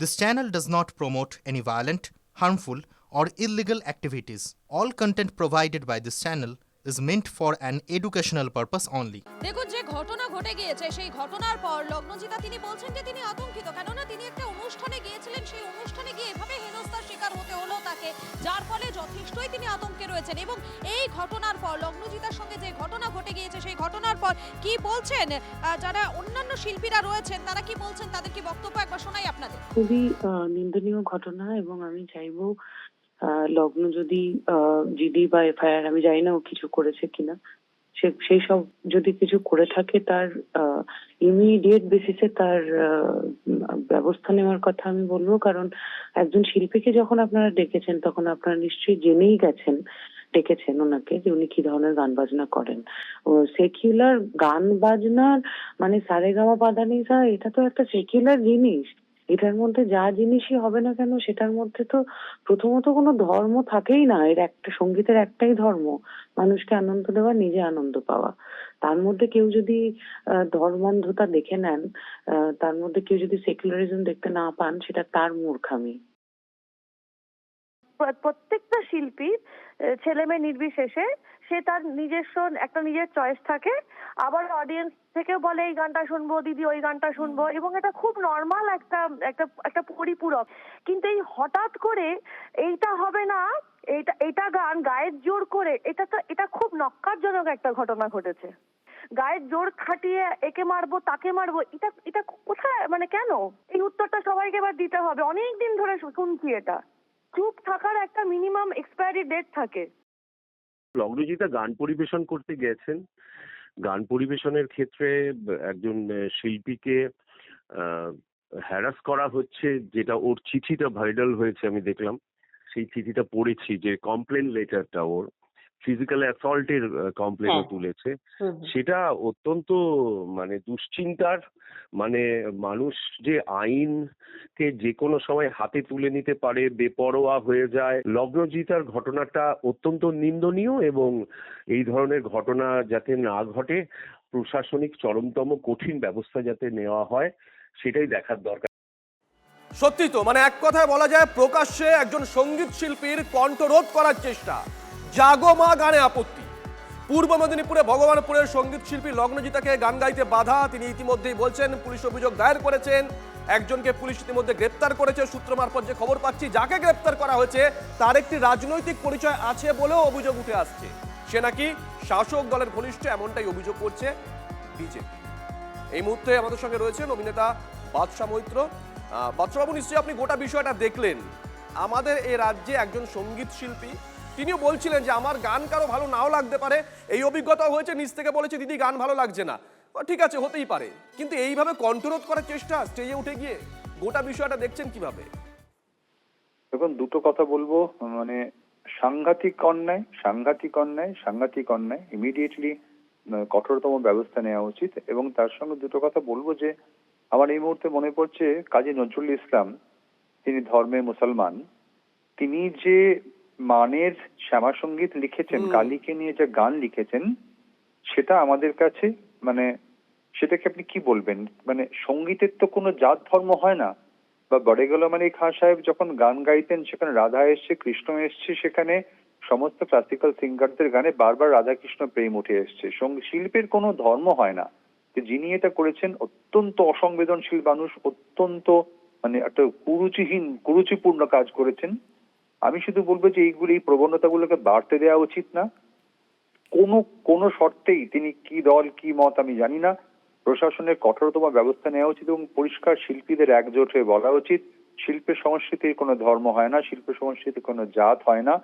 This channel does not promote any violent, harmful, or illegal activities. All content provided by this channel is meant for an educational purpose only. দেখুন, যে ঘটনা ঘটে গিয়েছে সেই ঘটনার পর লগ্নজিতা তিনি বলছেন যে তিনি আতঙ্কিত, কেননা তিনি একটা অনুষ্ঠানে গিয়েছিলেন, সেই অনুষ্ঠানে গিয়ে এভাবে হেনস্থার শিকার হতে হলো তাকে, যার ফলে যথেষ্টই তিনি আতঙ্কে রয়েছেন। এবং এই ঘটনার পর লগ্নজিতার সঙ্গে যে ঘটনা ঘটে গিয়েছে সেই ঘটনার পর কি বলছেন যারা অন্যান্য শিল্পীরা রয়েছেন, তারা কি বলছেন, তাদের কি বক্তব্য একবার শোনাই আপনাদের। খুবই নিন্দনীয় ঘটনা এবং আমি চাইবো লগ্ন যদি জিডি বা এফআইআর, আমি জানি না ও কিছু করেছে কিনা, সেই সব যদি কিছু করে থাকে তার ইমিডিয়েট বেসিসে তার ব্যবস্থা নেওয়ার কথা আমি বলবো। কারণ একজন শিল্পীকে যখন আপনারা ডেকেছেন তখন আপনারা নিশ্চয়ই জেনেই গেছেন, ডেকেছেন ওনাকে, যে উনি কি ধরনের গান বাজনা করেন। ও সেকুলার গান বাজনার মানে সারেগামা পাধানিসা, এটা তো একটা সেকুলার জিনিস। এটার মধ্যে যা জিনিসই হবে না কেন সেটার মধ্যে তো প্রথমত কোনো ধর্ম থাকেই না। এর একটা সঙ্গীতের একটাই ধর্ম, মানুষকে আনন্দ দেওয়া, নিজে আনন্দ পাওয়া। তার মধ্যে কেউ যদি ধর্মান্ধতা দেখে নেন, তার মধ্যে কেউ যদি সেকুলারিজম দেখতে না পান, সেটা তার মূর্খামি। প্রত্যেকটা শিল্পী ছেলে মেয়ে নির্বিশেষে সে তার নিজস্ব একটা নিজের চয়েস থাকে। আবার অডিয়েন্স থেকে বলে এই গানটা শুনবো দিদি, ওই গানটা শুনবো, এবং এটা খুব নর্মাল একটা একটা একটা পরিপূরক। কিন্তু এই হঠাৎ করে এইটা হবে না, এটা গান গায়ের জোর করে, এটা খুব নক্কারজনক একটা ঘটনা ঘটেছে। গায়ের জোর খাটিয়ে একে মারবো তাকে মারবো, এটা কোথায়, মানে কেন? এই উত্তরটা সবাইকে এবার দিতে হবে। অনেকদিন ধরে শুনছি এটা। চুপ থাকার একটা মিনিমাম এক্সপায়ারি ডেট থাকে। লগ্নজিতা গান পরিবেশন করতে গেছেন। গান পরিবেশনের ক্ষেত্রে একজন শিল্পীকে হ্যারাস করা হচ্ছে, যেটা ওর চিঠিটা ভাইরাল হয়েছে, আমি দেখলাম। সেই চিঠিটা পড়েছি, যে কমপ্লেন লেটারটা ওর ফিজিক্যাল অ্যাসল্টের কমপ্লেনও তুলেছে। সেটা অত্যন্ত মানে দুশ্চিন্তার। মানে মানুষ যে আইনকে যে কোনো সময় হাতে তুলে নিতে পারে, বেপরোয়া হয়ে যায়। লগ্নজিতার ঘটনাটা অত্যন্ত নিন্দনীয়, এবং এই ধরনের ঘটনা যাতে না ঘটে, প্রশাসনিক চরমতম কঠিন ব্যবস্থা যাতে নেওয়া হয়, সেটাই দেখার দরকার। সত্যি তো, মানে এক কথায় বলা যায় প্রকাশ্যে একজন সঙ্গীত শিল্পীর কণ্ঠরোধ করার চেষ্টা। জাগো মা গানে আপত্তি। পূর্ব মেদিনীপুরে ভগবানপুরের সঙ্গীত শিল্পী লগ্নজিতাকে গান গাইতে বাধা। তিনি ইতিমধ্যেই বলছেন পুলিশ অভিযোগ দায়ের করেছেন, একজনকে পুলিশ ইতিমধ্যে গ্রেপ্তার করেছে। সূত্র মারফত যে খবর পাচ্ছি, যাকে গ্রেপ্তার করা হয়েছে তার একটি রাজনৈতিক পরিচয় আছে বলেও অভিযোগ উঠে আসছে। সে নাকি শাসক দলের ঘনিষ্ঠ, এমনটাই অভিযোগ করছে বিজেপি। এই মুহূর্তে আমাদের সঙ্গে রয়েছেন অভিনেতা বাদশা মৈত্র। বাদশাবাবু, নিশ্চয়ই আপনি গোটা বিষয়টা দেখলেন। আমাদের এই রাজ্যে একজন সঙ্গীত শিল্পী, তিনিও বলছিলেন যে আমার গান কারো ভালো নাও লাগতে পারে। এই অভিজ্ঞতা হয়েছে, নিজ থেকে বলেছে দিদি গান ভালো লাগছে না। ঠিক আছে, হতেই পারে, কিন্তু এইভাবে কণ্ঠরোধ করার চেষ্টা স্টেজে উঠে গিয়ে, গোটা বিষয়টা দেখছেন কিভাবে? দেখুন, দুটো কথা বলবো। মানে সাংঘাতিক অন্যায়, সাংঘাতিক অন্যায়, সাংঘাতিক অন্যায়। ইমিডিয়েটলি কঠোরতম ব্যবস্থা নেওয়া উচিত। এবং তার সঙ্গে দুটো কথা বলবো, যে আমার এই মুহূর্তে মনে পড়ছে কাজী নজরুল ইসলাম, তিনি ধর্মে মুসলমান, তিনি যে মানের শ্যামা সঙ্গীত লিখেছেন, কালীকে নিয়ে যে গান লিখেছেন, সেটা আমাদের কাছে মানে সেটাকে আপনি কি বলবেন, মানে সঙ্গীতের তো কোনো জাত ধর্ম হয় না। বা বড়েগোলামালী খাঁ সাহেব যখন গান গাইতেন, সেখানে রাধা এসছে, কৃষ্ণ এসছে, সেখানে সমস্ত ক্লাসিক্যাল সিঙ্গারদের গানে বারবার রাধাকৃষ্ণ প্রেম উঠে এসছে। শিল্পের কোনো ধর্ম হয় না। যিনি এটা করেছেন অত্যন্ত অসংবেদনশীল মানুষ, অত্যন্ত মানে একটা কুরুচিপূর্ণ কাজ করেছেন। আমি শুধু বলবো যে এই প্রবণতাগুলোকে বাড়তে দেওয়া উচিত না কোনো শর্তেই। তিনি কি দল কি মত আমি জানি না, প্রশাসনের কঠোরতম ব্যবস্থা নেওয়া উচিত এবং পরিষ্কার শিল্পীদের একজোট হয়ে বলা উচিত, শিল্পের সংস্কৃতির কোনো ধর্ম হয় না, শিল্প সংস্কৃতির কোনো জাত হয় না।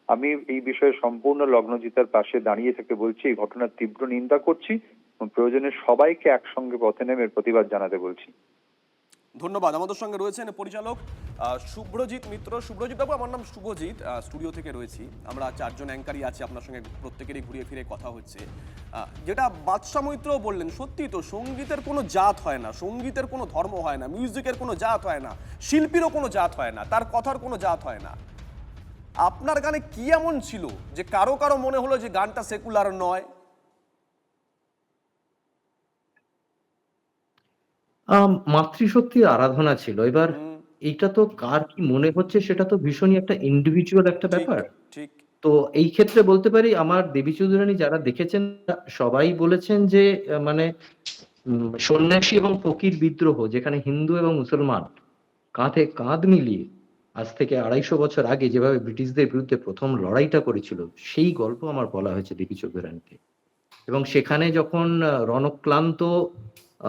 আমি এই বিষয়ে সম্পূর্ণ লগ্নজিতার পাশে দাঁড়িয়ে থেকে বলছি, এই ঘটনার তীব্র নিন্দা করছি এবং প্রয়োজনে সবাইকে একসঙ্গে পথে নেমে প্রতিবাদ জানাতে বলছি। ধন্যবাদ। আমাদের সঙ্গে রয়েছেন পরিচালক শুভ্রজিৎ মিত্র। শুভ্রজিৎ বাবু, আমার নাম শুভজিৎ, স্টুডিও থেকে রয়েছি। আমরা চারজন অ্যাঙ্কারই আছি, আপনার সঙ্গে প্রত্যেকেরই ঘুরিয়ে ফিরে কথা হচ্ছে। যেটা বাদশা মৈত্র বললেন, সত্যি তো, সঙ্গীতের কোনো জাত হয় না, সঙ্গীতের কোনো ধর্ম হয় না, মিউজিকের কোনো জাত হয় না, শিল্পীরও কোনো জাত হয় না, তার কথার কোনো জাত হয় না। আপনার গানে কি এমন ছিল যে কারো কারো মনে হলো যে গানটা সেকুলার নয়? মাতৃশক্তির আরাধনা ছিল। এবার এইটা তো কার কি মনে হচ্ছে সেটা তো ভীষণই একটা ইন্ডিভিজুয়াল একটা ঠিক ব্যাপার। ঠিক তো এই ক্ষেত্রে বলতে পারি আমার দেবী চৌধুরানী যারা দেখেছেন সবাই বলেছেন যে মানে সন্ন্যাসী এবং ফকির বিদ্রোহ যেখানে হিন্দু এবং মুসলমান কাঁধে কাঁধ মিলিয়ে আজ থেকে 250 বছর আগে যেভাবে ব্রিটিশদের বিরুদ্ধে প্রথম লড়াইটা করেছিল সেই গল্প আমার বলা হয়েছে দেবী চৌধুরানীকে। এবং সেখানে যখন রণক্লান্ত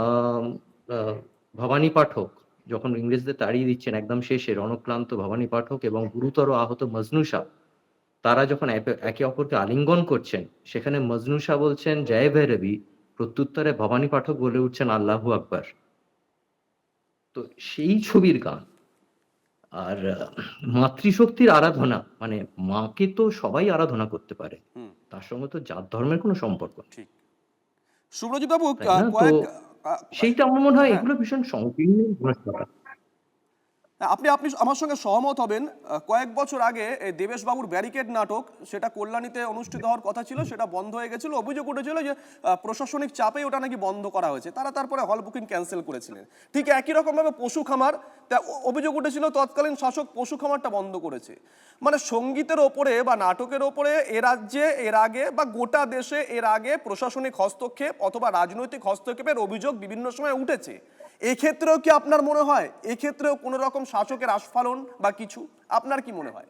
আহ, আহ, ভবানী পাঠক যখন ইংরেজদের তাড়িয়ে দিচ্ছেন একদম শেষে, রণক্লান্ত ভবানী পাঠক এবং গুরুতর আহত মজনু শাহ তারা যখন একে অপরকে আলিঙ্গন করছেন, সেখানে মজনু শাহ বলছেন জয় ভৈরবী, প্রত্যুত্তরে ভবানী পাঠক বলে উঠছেন আল্লাহু আকবার। তো সেই ছবির গান। আর মাতৃশক্তির আরাধনা, মানে মাকে তো সবাই আরাধনা করতে পারে, হুম তার সঙ্গে তো জাত ধর্মের কোনো সম্পর্ক নেই, ঠিক। সুব্রজিৎ বাবু তাই না? তো কয়েক সেইটা আমার মনে হয় হ্যাঁ এগুলো ভীষণ সংকীর্ণ ব্যাপার। আপনি আপনি আমার সঙ্গে সহমত হবেন। কয়েক বছর আগে এই দেবেশবাবুর ব্যারিকেড নাটক, সেটা কল্যাণীতে অনুষ্ঠিত হওয়ার কথা ছিল, সেটা বন্ধ হয়ে গেছিল। অভিযোগ উঠেছিল যে প্রশাসনিক চাপে ওটা নাকি বন্ধ করা হয়েছে, তারা তারপরে হল বুকিং ক্যান্সেল করেছিলেন। ঠিক একই রকমভাবে পশু খামার, তা অভিযোগ উঠেছিল তৎকালীন শাসক পশু খামারটা বন্ধ করেছে। মানে সঙ্গীতের ওপরে বা নাটকের ওপরে এ রাজ্যে এর আগে বা গোটা দেশে এর আগে প্রশাসনিক হস্তক্ষেপ অথবা রাজনৈতিক হস্তক্ষেপের অভিযোগ বিভিন্ন সময় উঠেছে। এক্ষেত্রেও কি আপনার মনে হয় এক্ষেত্রেও কোনো রকম শাসকের আস্ফালন বা কিছু, আপনার কি মনে হয়?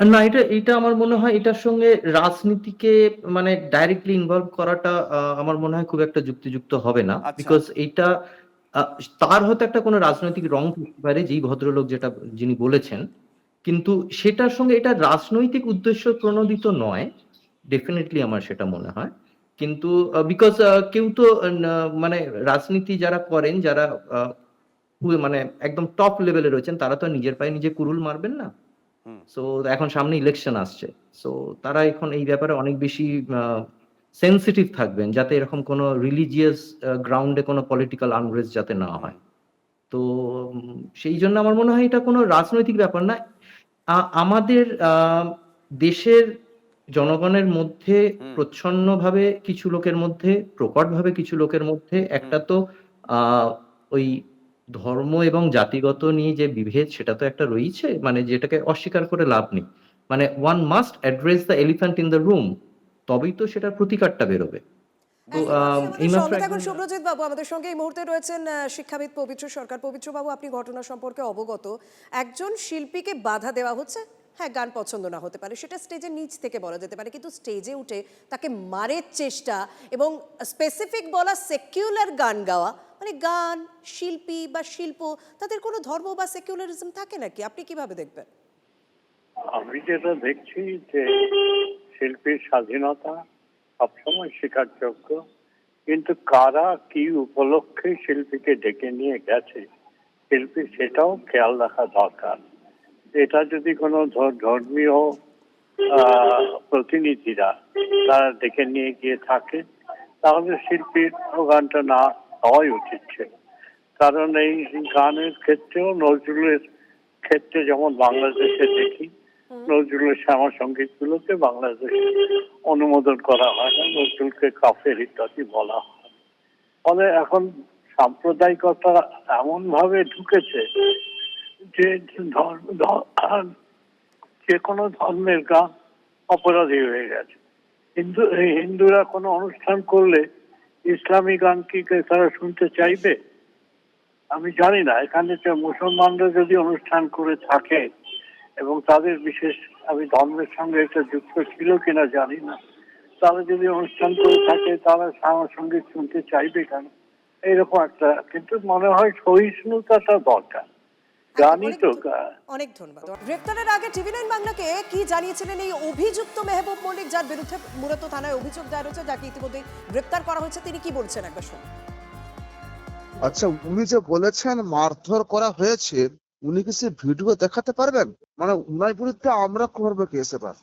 না, এটা আমার মনে হয় এটার সঙ্গে রাজনীতিকে মানে ডাইরেক্টলি ইনভলভ করাটা আমার মনে হয় খুব একটা যুক্তিযুক্ত হবে না। আচ্ছা বিকজ এইটা আহ, তার হয়তো একটা কোনো রাজনৈতিক রং থাকতে পারে, যেই ভদ্রলোক যেটা যিনি বলেছেন, কিন্তু সেটার সঙ্গে এটা রাজনৈতিক উদ্দেশ্য প্রণোদিত নয়, ডেফিনেটলি আমার সেটা মনে হয়। কিন্তু বিকজ কেউ তো মানে রাজনীতি যারা করেন, যারা মানে একদম টপ লেভেলে রয়েছেন, তারা তো আর নিজের পায়ে নিজে কুড়ুল মারবেন না। হুম সো এখন সামনে ইলেকশন আসছে, সো তারা এখন এই ব্যাপারে অনেক বেশি সেন্সিটিভ থাকবেন, যাতে এরকম কোনো রিলিজিয়াস গ্রাউন্ডে কোনো পলিটিক্যাল আনরেস্ট যাতে না হয়। তো সেই জন্য আমার মনে হয় এটা কোনো রাজনৈতিক ব্যাপার না। আমাদের দেশের জনগণের মধ্যে হুম প্রচ্ছন্নভাবে কিছু লোকের মধ্যে, প্রকটভাবে কিছু লোকের মধ্যে একটা তো ওই ধর্ম এবং জাতিগত নিয়ে যে বিভেদ, সেটা তো একটা রয়েছে, মানে যেটাকে অস্বীকার করে লাভ নেই। মানে one must address the elephant in the room, তবেই তো সেটার প্রতিকারটা বেরোবে। তো একদমই, আপনি আমাদের এইমাত্র সঙ্গে থাকুন একজন সুব্রজিৎ বাবু। আমাদের সঙ্গে এই মুহূর্তে রয়েছেন শিক্ষাবিদ পবিত্র সরকার। পবিত্র বাবু, আপনি ঘটনা সম্পর্কে অবগত। একজন শিল্পীকে বাধা দেওয়া হচ্ছে, হ্যাঁ গান পছন্দ না হতে পারে, সেটা স্টেজের নিচ থেকে বলা যেতে পারে, কিন্তু স্টেজে উঠে তাকে মারের চেষ্টা এবং স্পেসিফিক বলা সেকুলার গান গাওয়া, মানে গান, শিল্পী বা শিল্প, তাদের কোনো ধর্ম বা সেকুলারিজম থাকে নাকি? আপনি কিভাবে দেখবেন? আমি যেটা দেখছি যে শিল্পীর স্বাধীনতা সবসময় স্বীকারযোগ্য, কিন্তু কারা কি উপলক্ষে শিল্পীকে ডেকে নিয়ে গেছে শিল্পী, সেটাও খেয়াল রাখা দরকার। এটা যদি কোনো ধর্মীয় প্রতিনিধিরা তারা ডেকে নিয়ে গিয়ে থাকে, তাহলে শিল্পীর গানটা না হওয়াই উচিত ছিল। কারণ এই গানের ক্ষেত্রেও নজরুলের ক্ষেত্রে যেমন বাংলাদেশে দেখি, নজরুলের শ্যামা সঙ্গীত গুলোকে বাংলাদেশে অনুমোদন করা হয় না, নজরুলকে কাফের ইত্যাদি বলা হয়। ফলে এখন সাম্প্রদায়িকতা এমন ভাবে ঢুকেছে যে যে কোনো ধর্মের গান অপরাধী হয়ে গেছে। কিন্তু হিন্দুরা কোনো অনুষ্ঠান করলে ইসলামী গান কি তারা শুনতে চাইবে? আমি জানি না। এখানে যে মুসলমানরা যদি অনুষ্ঠান করে থাকে এবং তাদের বিশেষ, আমি ধর্মের সঙ্গে এটা যুক্ত ছিল কিনা জানি না, তারা যদি অনুষ্ঠান করে থাকে তারা শ্যামা সঙ্গীত শুনতে চাইবে কেন? এইরকম একটা, কিন্তু মনে হয় সহিষ্ণুতাটা দরকার। গানই তো অনেক ধন্যবাদ। গ্রেফতারের আগে টিভি9 বাংলাকে কি জানিয়েছিলেন এই অভিযুক্ত মেহবুব মল্লিক, যার বিরুদ্ধে মূলত থানায় অভিযোগ দায়ের হয়েছে, যাকে ইতিমধ্যে গ্রেফতার করা হয়েছে, তিনি কি বলছেন একবার শুনুন। আচ্ছা, উনি যে বলেছেন মারধর করা হয়েছে, উনি কি সে ভিডিও দেখাতে পারবেন? মানে উনার বিরুদ্ধে আমরা করবো কেস এবার?